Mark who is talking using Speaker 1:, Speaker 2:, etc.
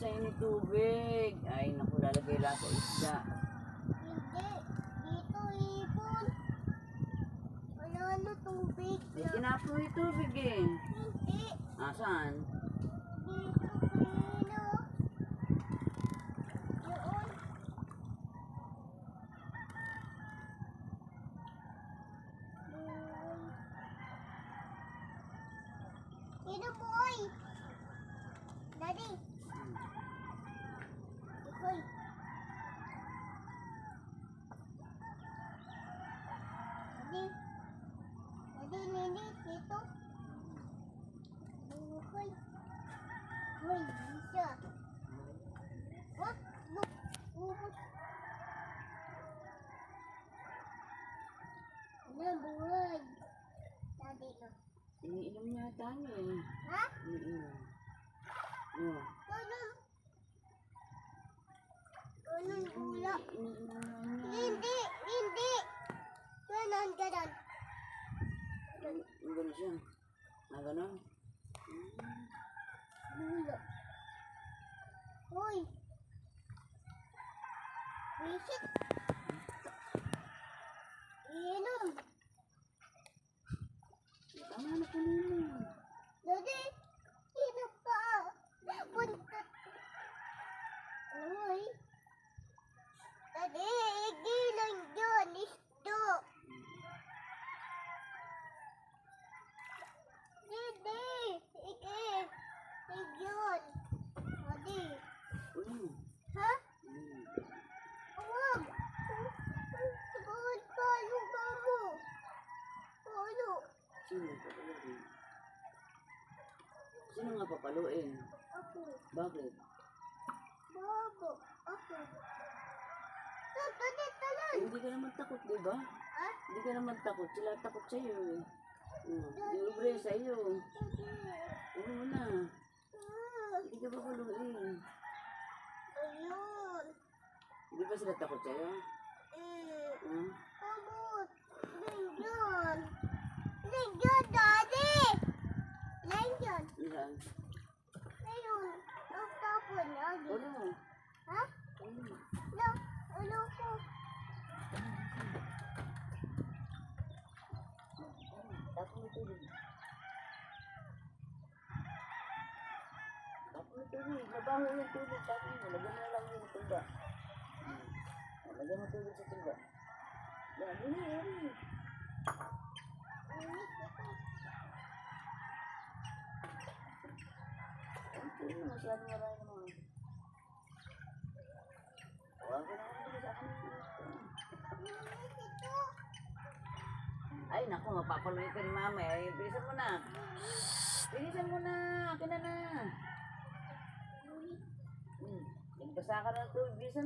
Speaker 1: sa'yo ni tubig. Ay, naku, lalagay lahat sa isda.
Speaker 2: Hindi. Dito ibon. Wala na tubig.
Speaker 1: Eh, kinapon mo yung tubig eh.
Speaker 2: Hindi.
Speaker 1: Saan?
Speaker 2: Dito kanina. Doon. Sino boy? Daddy. Hoy. Daddy. Daddy, Nini, dito. Hoy. Hoy, isa. What? Look. Ubus. Ano, buhay. Daddy, no.
Speaker 1: Iniinom niya tayo eh.
Speaker 2: Ha?
Speaker 1: Iniinom. Oh.
Speaker 2: Ganun. Ganun ula.
Speaker 1: Iniinom na niya.
Speaker 2: Hindi, hindi. Ganon, ganon.
Speaker 1: Gano'n siya. Gano'n?
Speaker 2: Bula. Hoy. Bisit. Inom.
Speaker 1: Tama na po nila.
Speaker 2: Daddy, inom ka. Punta. Hoy. Daddy, igilan dyan. Isto. Daddy, igil. Igil. Daddy.
Speaker 1: Ulo.
Speaker 2: Ha? Huwag. Bakit palo ka mo? Palo.
Speaker 1: Sino papaluin? Sino nga papaluin?
Speaker 2: Ako.
Speaker 1: Bakit?
Speaker 2: Babo. Ako. Daddy, talan.
Speaker 1: Hindi ka naman takot, di ba?
Speaker 2: Ha?
Speaker 1: Hindi ka naman takot. Sila takot sa'yo eh. Libre sa'yo. Ano mo na? Hindi ka papaluin.
Speaker 2: Ayun.
Speaker 1: Hindi ba sila takot sa'yo? Hmm?
Speaker 2: Pagod. Lingyan. Lingyan, Daddy. Lingyan.
Speaker 1: Ilan?
Speaker 2: Ayun. Nagtapon, Daddy.
Speaker 1: Ano?
Speaker 2: Ha?
Speaker 1: Ano?
Speaker 2: No. Ano ko?
Speaker 1: Tapos mo tubig. Tapos mo tubig. Mabaho yung tubig. Tapos mo. Lagyan mo na lang yung tuba. Lagyan mo tubig sa tuba. Yan. Yan.
Speaker 2: Init ito.
Speaker 1: Hindi na masyadong marami naman. Huwag ka naman dito sa akin.
Speaker 2: Init ito.
Speaker 1: Ay, naku, mapapaluin ka ni mama. Ay, bilisan mo na. Bilisan mo na. Akin na na. Nagbasa ka na ito. Bilisan mo.